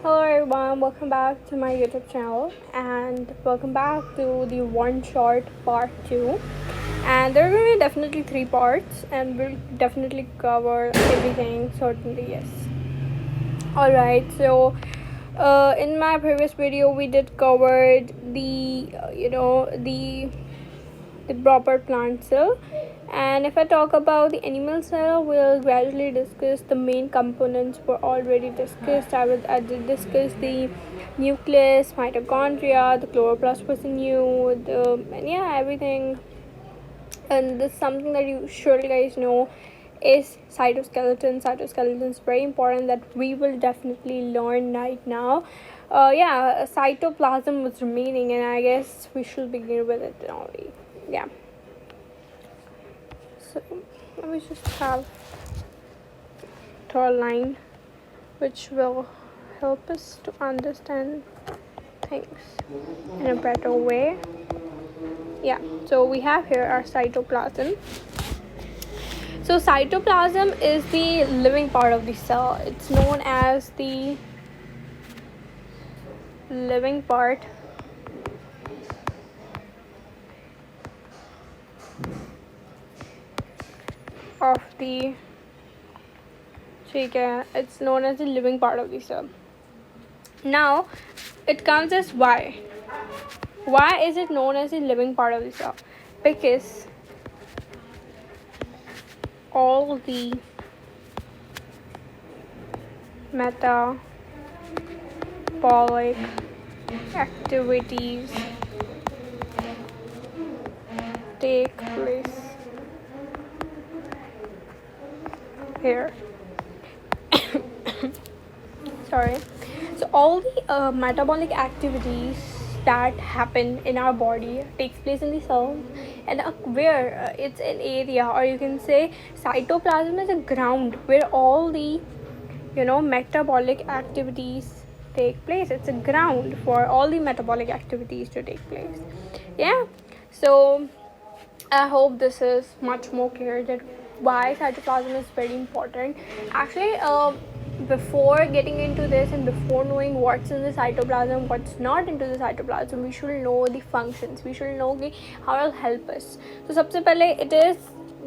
Hello everyone, welcome back to my YouTube channel and welcome back to the one short part 2. And there are going to be definitely 3 parts and we'll definitely cover everything, certainly, yes. Alright, so in my previous video we did cover the proper plant cell, and if I talk about the animal cell, we'll gradually discuss the main components were already discussed. I did discuss the nucleus, mitochondria, the chloroplast residue, and yeah, everything. And this is something that you surely guys know is cytoskeleton. Cytoskeleton is very important that we will definitely learn right now. Cytoplasm was remaining, and I guess we should begin with it only. Yeah. So let me just have draw a line which will help us to understand things in a better way. Yeah, so we have here our cytoplasm. So cytoplasm is the living part of the cell. It's known as the living part of the it's known as the living part of the cell. Now it comes as why is it known as the living part of the cell? Because all the metabolic activities take place here. Sorry. So all the metabolic activities that happen in our body takes place in the cell, and where it's an area, or you can say cytoplasm is a ground where all the metabolic activities take place. It's a ground for all the metabolic activities to take place. Yeah, so I hope this is much more clear that why cytoplasm is very important. Actually, before getting into this and before knowing what's in the cytoplasm, what's not into the cytoplasm, we should know the functions. We should know how it'll help us. So sabse pehle, it is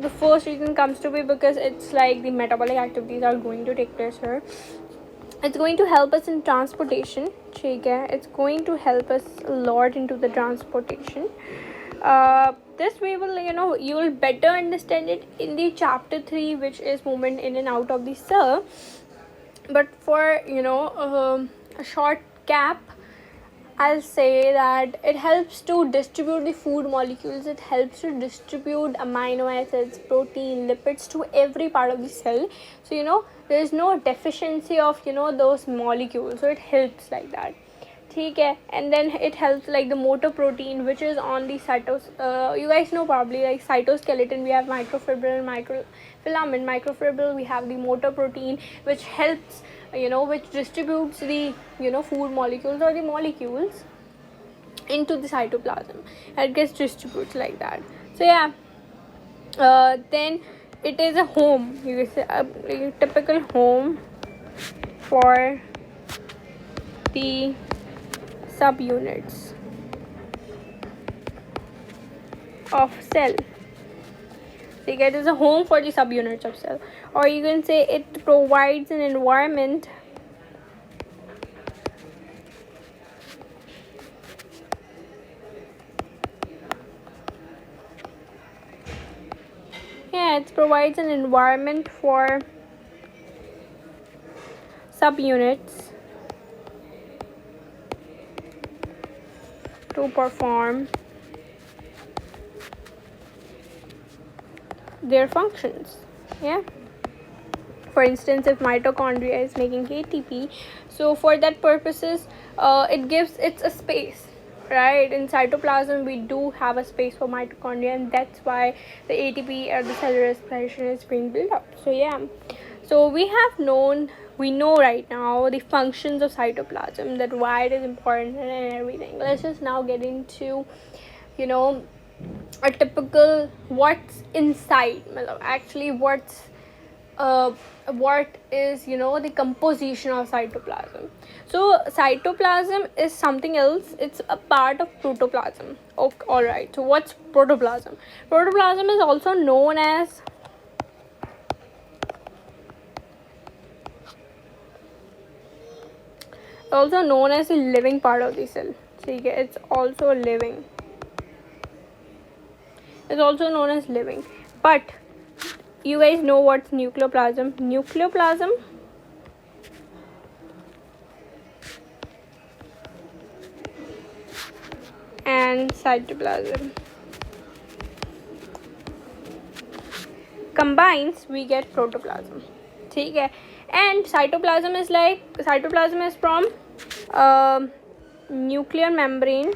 the first reason comes to be because it's like the metabolic activities are going to take place here. It's going to help us in transportation. It's going to help us a lot into the transportation. This way will you will better understand it in the chapter 3, which is movement in and out of the cell. But for a short cap, I'll say that it helps to distribute the food molecules. It helps to distribute amino acids, protein, lipids to every part of the cell. So there is no deficiency of those molecules. So it helps like that. And then it helps like the motor protein, which is on the you guys know probably, like cytoskeleton, we have microfibril, microfilament. Microfibril, we have the motor protein, which helps which distributes the food molecules or the molecules into the cytoplasm, and it gets distributed like that. So yeah, then it is a home, you can say a typical home for the subunits of cell. So it is a home for the subunits of cell, or you can say it provides an environment it provides an environment for subunits to perform their functions. For instance, if mitochondria is making ATP, so for that purposes it's a space, right? In cytoplasm we do have a space for mitochondria, and that's why the ATP or the cellular respiration is being built up. So we know right now the functions of cytoplasm, that why it is important and everything. Let's just now get into a typical what's inside, actually what's what is, the composition of cytoplasm. So cytoplasm is something else. It's a part of protoplasm. Okay, all right. So what's protoplasm? Protoplasm is also known as the living part of the cell. See, it's also living. It's also known as living. But you guys know what's nucleoplasm? Nucleoplasm and cytoplasm combines, we get protoplasm. Okay, and cytoplasm is from nuclear membrane,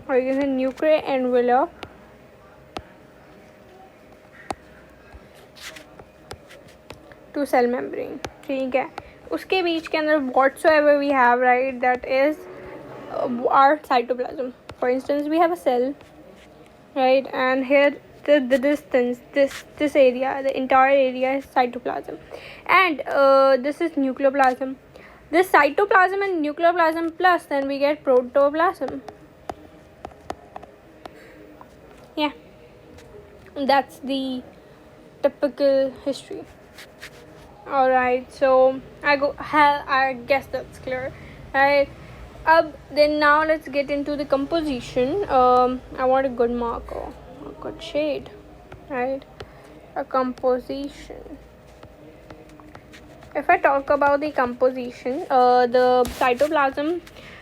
or you can say nuclear envelope to cell membrane. ठीक है, उसके बीच के अंदर whatsoever we have, right, that is our cytoplasm. For instance, we have a cell, right, and here the distance, this area, the entire area is cytoplasm, and this is nucleoplasm. This cytoplasm and nucleoplasm plus, then we get protoplasm. Yeah, that's the typical history. All right, so I guess that's clear, right? Then now let's get into the composition. I want a good marker, a good shade, right? A composition. If I talk about the composition, the cytoplasm,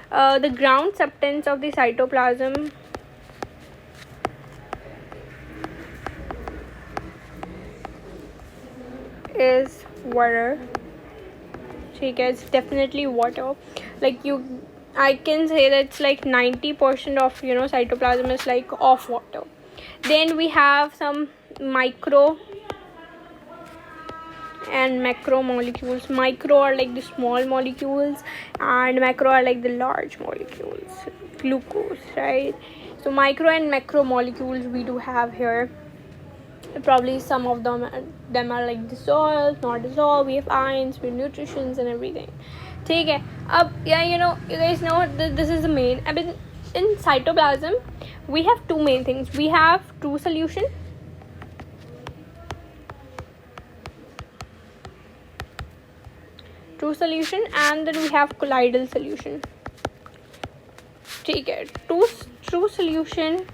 the ground substance of the cytoplasm is water. Okay, it's definitely water. I can say that it's like 90% of cytoplasm is like of water. Then we have some micro and macro molecules. Micro are like the small molecules, and macro are like the large molecules, glucose, right? So micro and macro molecules we do have here. Probably some of them are like dissolved, not dissolved. We have ions, we have nutritions and everything. ठीक है, अब you guys know this is the main. I mean, in cytoplasm we have two main things. We have true solution and then we have colloidal solution. ठीक है, true solution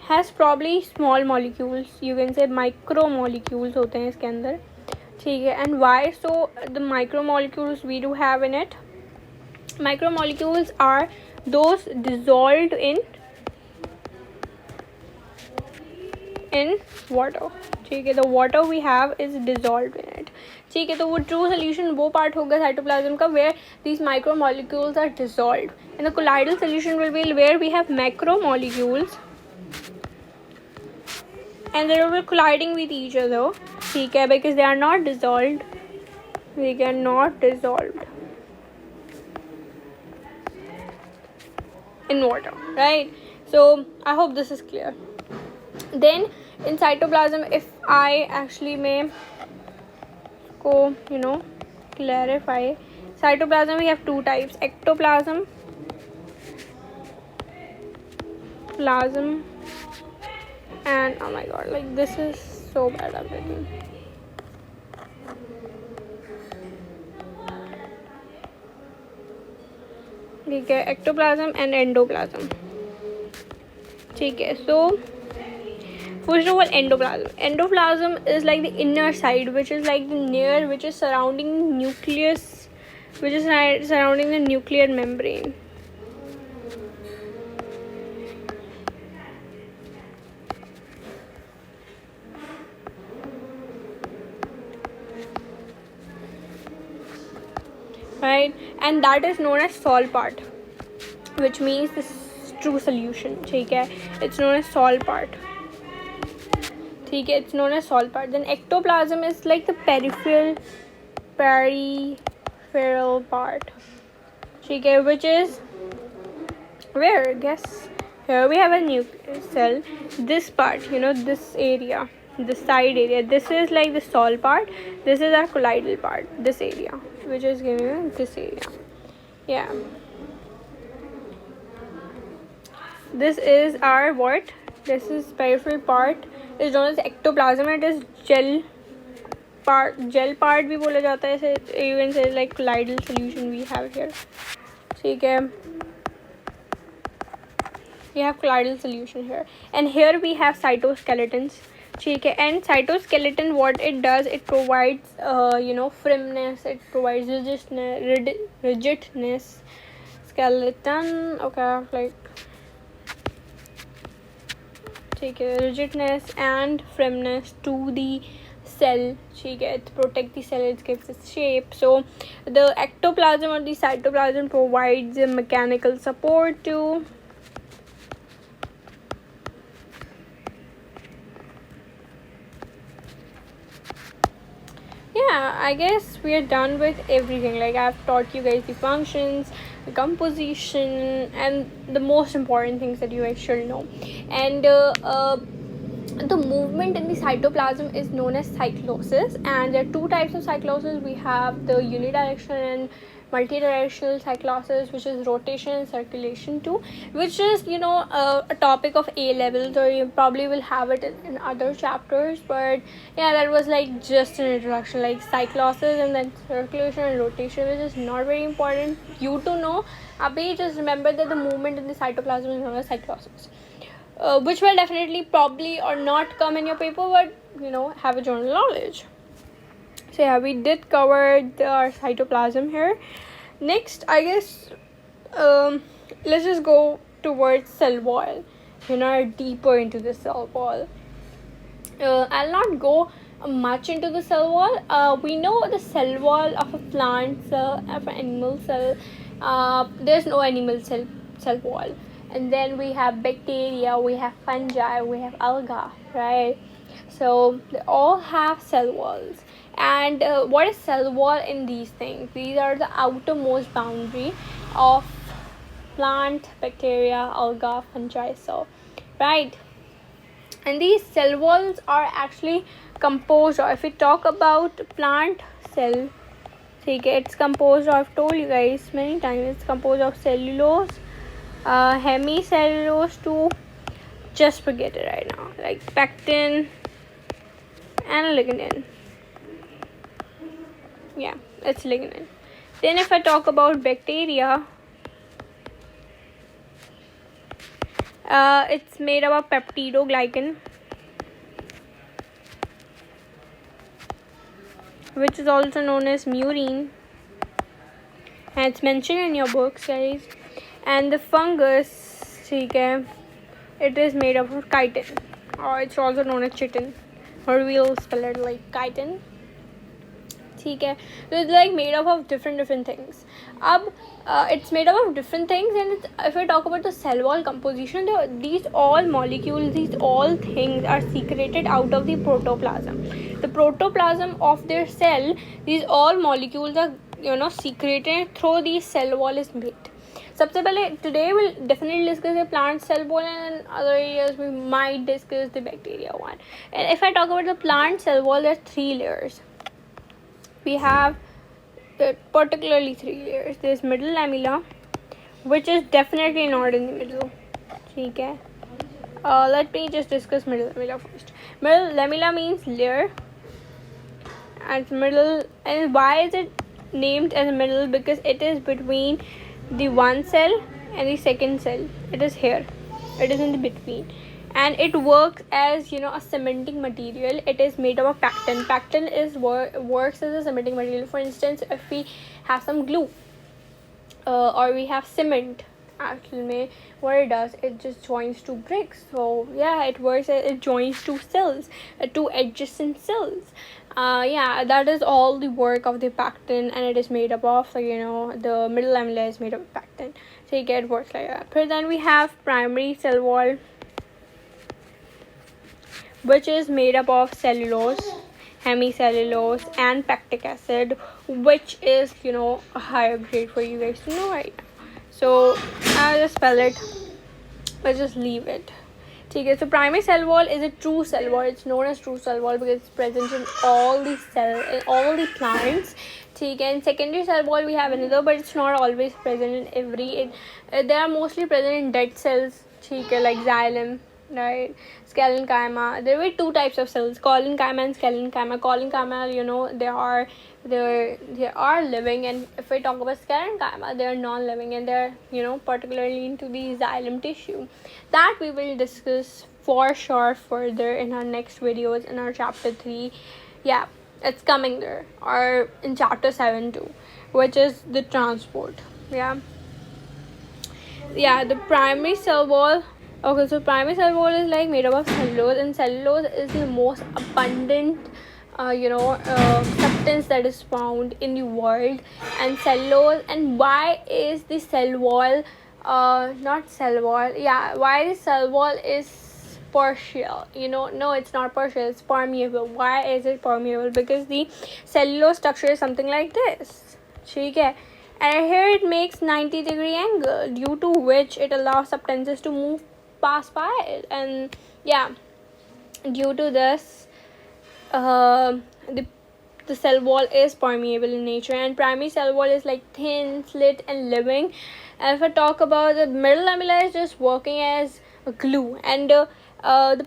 has probably small molecules, you can say micromolecules होते हैं इसके अंदर. ठीक है, and why? So the micromolecules we do have in it, micromolecules are those dissolved in water. ठीक है, the water we have is dissolved in it. ठीक है, तो वो true solution वो part होगा cytoplasm का where these micromolecules are dissolved, and the colloidal solution will be where we have macromolecules and they will be colliding with each other. ठीक है, because they are not dissolved. They are not dissolved in water, right? So I hope this is clear. Then in cytoplasm, if I actually may go clarify, cytoplasm we have two types: ectoplasm, and oh my god, like this is so bad I'm written. ठीक है, ectoplasm and endoplasm. ठीक है, so first of all, endoplasm is like the inner side, which is like which is surrounding nucleus, which is surrounding the nuclear membrane. Right, and that is known as sol part, which means this true solution. ठीक है, it's known as sol part. ठीक है, it's known as sol part. Then ectoplasm is like the peripheral part. ठीक है, which is where, guess, here we have a nuclear cell. This part, this area, the side area. This is like the stall part. This is our colloidal part, this area, which is giving you this area. Yeah. This is our what? This is peripheral part. Is known as ectoplasm. It is gel part. Gel part भी बोला जाता है. You can say like colloidal solution we have here. ठीक है. We have colloidal solution here, and here we have cytoskeletons. Okay, and cytoskeleton, what it does, it provides firmness, it provides rigidness. Skeleton, okay, like rigidness and firmness to the cell. It protects the cell, it gives its shape. So the ectoplasm or the cytoplasm provides a mechanical support to I guess we are done with everything. Like, I've taught you guys the functions, the composition, and the most important things that you guys should know. And the movement in the cytoplasm is known as cyclosis, and there are two types of cyclosis. We have the unidirectional and multidirectional cyclosis, which is rotation and circulation too, which is a topic of A levels, or you probably will have it in other chapters. But yeah, that was like just an introduction, like cyclosis and then circulation and rotation, which is not very important you to know. Abhi, just remember that the movement in the cytoplasm is known as cyclosis, which will definitely probably or not come in your paper, but have a general knowledge. So yeah, we did cover our cytoplasm here. Next, I guess let's just go towards cell wall, deeper into the cell wall. I'll not go much into the cell wall. We know the cell wall of a plant cell, of an animal cell. There's no animal cell wall. And then we have bacteria, we have fungi, we have algae, right? So they all have cell walls. And what is cell wall in these things? These are the outermost boundary of plant, bacteria, algae, fungi, so right. And these cell walls are actually composed, or if we talk about plant cell, it's composed of, I've told you guys many times, it's composed of cellulose, hemicellulose too, just forget it right now, like pectin and lignin. Yeah, it's lignin. Then if I talk about bacteria, it's made up of peptidoglycan, which is also known as murine, and it's mentioned in your books, guys. And the fungus, it is made up of chitin, or it's also known as chitin, or we'll spell it like chitin. So it's like made up of different things. It's made up of different things, and if I talk about the cell wall composition, these all molecules, these all things are secreted out of the protoplasm. The protoplasm of their cell, these all molecules are secreted through the cell wall is made. सबसे पहले today we'll definitely discuss the plant cell wall, and in other areas we might discuss the bacteria one. And if I talk about the plant cell wall, there are 3 layers. We have particularly 3 layers. There's middle lamella, which is definitely not in the middle. Okay. Let me just discuss middle lamella first. Middle lamella means layer, and middle. And why is it named as middle? Because it is between the one cell and the second cell. It is here. It is in the between. And it works as a cementing material. It is made up of pectin. Pectin is works as a cementing material. For instance, if we have some glue or we have cement, actually what it does, it just joins 2 bricks. So yeah, it works as it joins 2 cells, 2 adjacent cells. That is all the work of the pectin, and it is made up of the middle lamella is made up of pectin. So it works like that. But then we have primary cell wall, which is made up of cellulose, hemicellulose, and pectic acid, which is a higher grade for you guys to know right now. So I'll just spell it, but just leave it. Okay, so primary cell wall is a true cell wall. It's known as true cell wall because it's present in all the plants. Okay, and secondary cell wall we have another, but it's not always present in every. They are mostly present in dead cells. Okay, like xylem, right? Scalenchyma. There were two types of cells: collenchyma and scalenchyma. Collenchyma, they are living, and if we talk about scalenchyma, they are non-living, and they're particularly into the xylem tissue. That we will discuss for sure further in our next videos in our chapter 3. Yeah, it's coming there, or in chapter 7 too, which is the transport. Yeah, the primary cell wall. Okay, so primary cell wall is like made up of cellulose, and cellulose is the most abundant substance that is found in the world. And cellulose, and why is the cell wall not cell wall, yeah, why the cell wall is partial, no, it's not partial, it's permeable. Why is it permeable? Because the cellulose structure is something like this, okay, and here it makes 90-degree angle, due to which it allows substances to move pass by it. And yeah, due to this, the cell wall is permeable in nature. And primary cell wall is like thin, slit, and living. And if I talk about the middle lamella, is just working as a glue. And the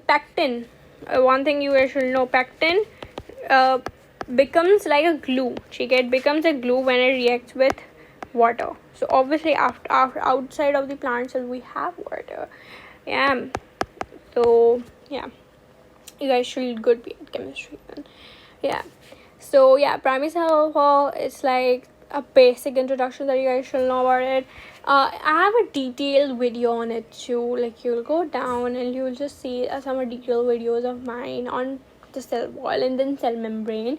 pectin, one thing you guys should know, pectin becomes like a glue. It becomes a glue when it reacts with water. So obviously after outside of the plant cell we have water. Yeah, so yeah, you guys should good be at chemistry then. Yeah, so yeah, primary cell wall is like a basic introduction that you guys should know about it. I have a detailed video on it too. Like, you'll go down and you'll just see some detailed videos of mine on the cell wall and then cell membrane.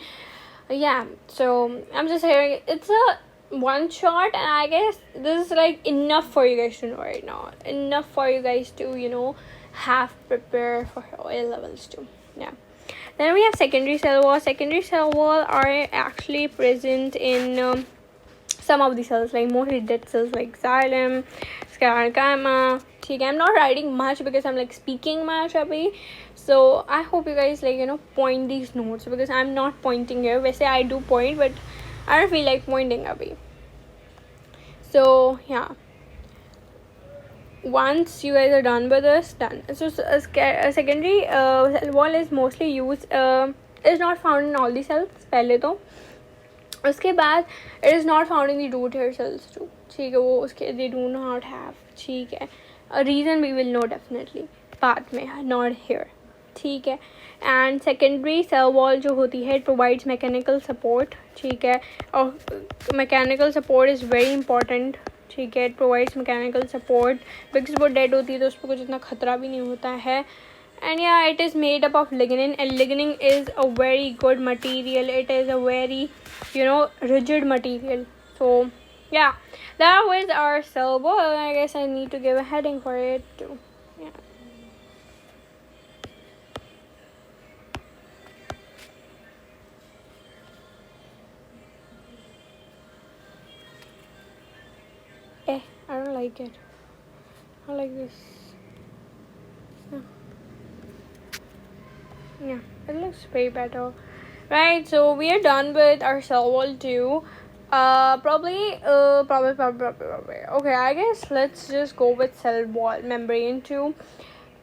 Yeah, so I'm just hearing it's a one shot, and I guess this is like enough for you guys to know right now, enough for you guys to have prepare for oil levels too. Yeah, then we have secondary cell wall. Secondary cell wall are actually present in some of the cells, like mostly dead cells like xylem, sclerenchyma. I'm not writing much because I'm like speaking much abhi. So I hope you guys point these notes, because I'm not pointing here. Wese I do point, but I don't feel like pointing abhi. So yeah, once you guys are done with this, done. So a secondary cell wall is mostly used, is not found in all the cells पहले तो. उसके बाद it is not found in the root hair cells too. ठीक है, वो उसके they do not have. ठीक है, a reason we will know definitely बाद में, not here. ठीक है. And secondary cell wall जो होती है, it provides mechanical support. ठीक है, और mechanical support is very important. ठीक है, it provides mechanical support because वो dead होती है तो उसको कुछ इतना खतरा भी नहीं होता है. And yeah, it is made up of lignin, and lignin is a very good material. It is a very rigid material. So yeah, that was our cell wall. I guess I need to give a heading for it too. Yeah. I don't like it. I like this. Yeah, it looks way better. Right, so we are done with our cell wall too. Probably. Okay, I guess let's just go with cell wall membrane too.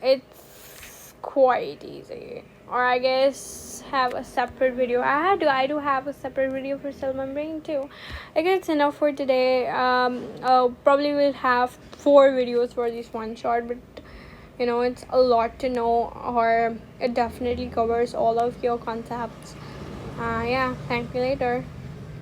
It's quite easy. Or I guess have a separate video. I do have a separate video for cell membrane too. I guess it's enough for today. Probably we'll have 4 videos for this one shot, but it's a lot to know, or it definitely covers all of your concepts. Yeah, thank you later.